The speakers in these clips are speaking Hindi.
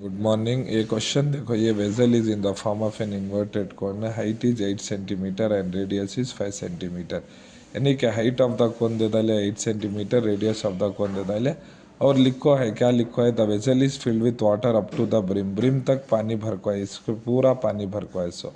Good morning. ये क्वेश्चन देखो, ये vessel is in the form of an inverted cone, height is 8 centimetre and radius is 5 centimetre. यानी कि हाइट ऑफ द कोन दे डाले 8 centimetre, radius of the cone दे डाले और लिखो है क्या लिखो है, the vessel is filled with water up to the brim, brim तक पानी भर को है, इसको पूरा पानी भर को है। सो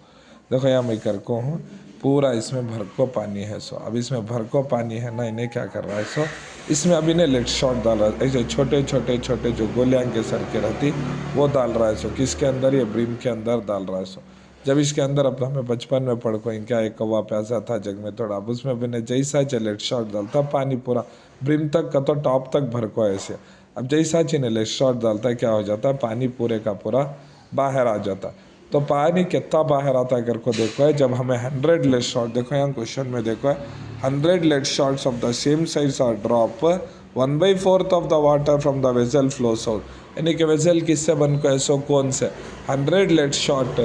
देखो यहाँ मैं कर को हूँ, पूरा इसमें भर को पानी है। सो अब इसमें भर को पानी है ना, इन्हें क्या कर रहा है, सो इसमें अभी ने लेट शॉट डाल रहा है, ऐसे छोटे छोटे छोटे जो गोलियां के सर के रहती वो डाल रहा है। सो किसके अंदर, ये ब्रिम के अंदर डाल रहा है। सो जब इसके अंदर, अब हमें बचपन में पढ़ को क्या, एक कौवा प्यासा था जग में थोड़ा, अब उसमें भी ने जैसा लेट शॉट डालता पानी पूरा ब्रिम तक का तो टॉप तक भर को ऐसे। अब जैसा ने लेट शॉट डालता है क्या हो जाता है, पानी पूरे का पूरा बाहर आ जाता। तो पानी कितना बाहर आता है कर को देखो है, जब हमें 100 लेट शॉट, देखो यहाँ क्वेश्चन में देखो है 100 lead shots of the same size are drop 1/4 of the water from the vessel flows out. यानी कि वेजल किससे बन को है, सो कौन से 100 लेट शॉट,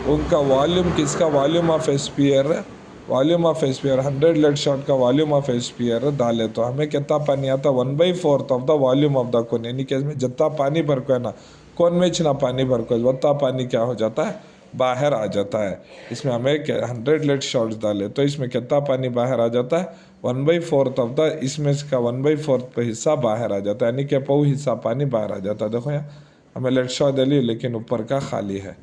उनका वॉल्यूम किसका, volume of sphere, volume of sphere 100 lead shot का वॉल्यूम ऑफ स्पीयर डाले तो हमें कितना पानी आता, 1/4 of the volume of the cone. यानी कि इसमें जितना पानी भर को है ना, कौन में इतना पानी भर को उतना पानी क्या हो जाता है, बाहर आ जाता है। इसमें हमें 100 लेट शॉट्स डाले तो इसमें कितना पानी बाहर आ जाता है, 1/4 ऑफ द, इसमें इसका 1/4 हिस्सा बाहर आ जाता है, यानी कि पौ हिस्सा पानी बाहर आ जाता है। देखो यहाँ हमें लेट शॉट डाली लेकिन ऊपर का खाली है।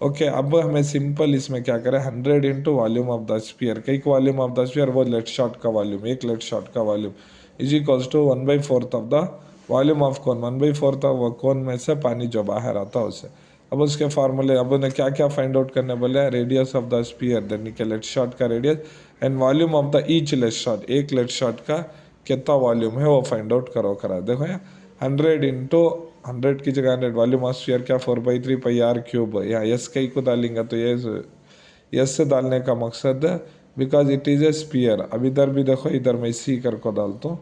ओके, अब हमें सिंपल इसमें क्या करें, 100 into volume of the sphere, कई वॉल्यूम ऑफ द स्पीयर वो लेट शॉट का वॉल्यूम, एक लेट शॉट का volume is equals to 1/4 of the volume of cone, 1/4 of कौन में से पानी जो बाहर आता है उसे। अब उसके फार्मूले, अब उन्हें क्या क्या फाइंड आउट करने बोले, रेडियस ऑफ द स्पीयर यानी कि लेट शॉट का radius and volume of the each lead shot, एक लेट शॉट का कितना वॉल्यूम है वो फाइंड आउट करो करा। देखो यहाँ 100 इंटू 100 की जगह 100, वॉल्यूम ऑफ स्फीयर क्या 4/3 पाई आर क्यूब। यहाँ यस कई को डालेंगे तो ये यस से डालने का मकसद because it is a sphere. अब इधर भी देखो, इधर मैं सी कर को डालता हूँ,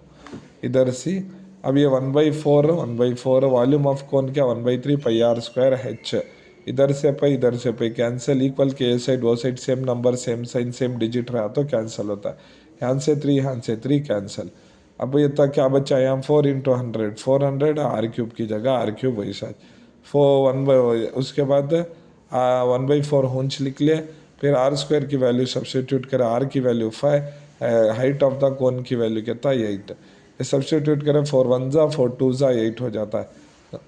इधर सी। अब ये 1/4 वॉल्यूम ऑफ कौन क्या 1/3 पाई आर स्क्वायर एच, इधर से पे कैंसिल, इक्वल के ए साइड वो side same number same sign same digit रहा तो कैंसिल होता है, यहाँ से 3 कैंसिल। अब ये तक क्या बचा है, यहाँ 4 इंटू 100, 400 आर क्यूब की जगह आर क्यूब वही शायद 4 उसके बाद 1/4 होंच लिख लिए, फिर आर स्क्वायर की वैल्यू सब्सिट्यूट करें, आर की वैल्यू 5, हाइट ऑफ द कोन की वैल्यू कितना 8, ये सब्सिट्यूट करें 4 1 जा 4 2 जा 8 हो जाता है,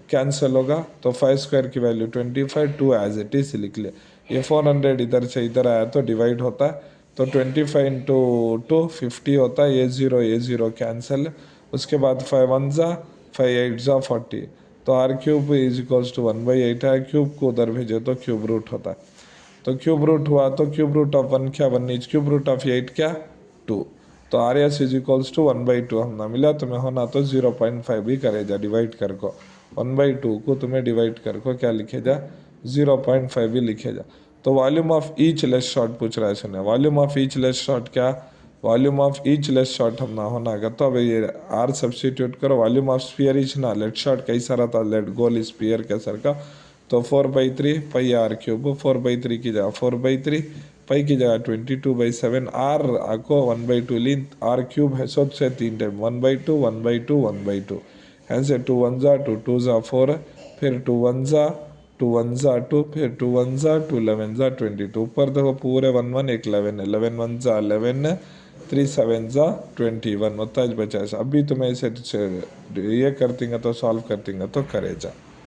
कैंसिल होगा तो 5 स्क्वायर की वैल्यू 25, 2 एज इट इज लिख लिया। ये 400 इधर से इधर आया तो डिवाइड होता है, तो 25 इंटू 2 50 होता है, ये ज़ीरो कैंसिल। उसके बाद 5 1 जा 5 8 जा 40, तो r cube is equals to 1/8 है, क्यूब को उधर भेजे तो क्यूब रूट होता है, तो क्यूब रूट हुआ तो क्यूब रूट ऑफ 1 क्या 1 इज क्यूब रूट ऑफ 8 क्या 2, तो r s is equals to 1/2 हमने मिला, तुम्हें होना तो 0.5 भी करे जा डिवाइड कर को, 1/2 को तुम्हें डिवाइड कर को क्या लिखे जा 0.5 भी लिखे जा। तो volume of each lead shot पूछ रहा है, सुने volume of each lead shot क्या, volume of each lead shot हम ना होना का, तो अब ये आर सब्सटीट्यूट करो, वॉल्यूम ऑफ स्पीयर इच ना, लेट शॉट कैसा रहता लेट गोल स्पीयर के सर का, तो 4/3 पाई आर क्यूब, 4/3 की जगह 4/3 पाई की जगह 22/7, आर को 1/2 लीन, आर क्यूब है सो से 3 टाइम 1/2 1/2 1/2, ऐसे 2 1 जा 2 2 जा 4, फिर 2 1 जा 2 1 जा 2, फिर 2 1 जा 2 11 जा 22, ऊपर देखो पूरे 1 1 एक 11 11 1 जा 11, 3 7 जा 21 होता है बचा। अभी तुम्हें इसे ये करती तो सॉल्व करती तो करे जा।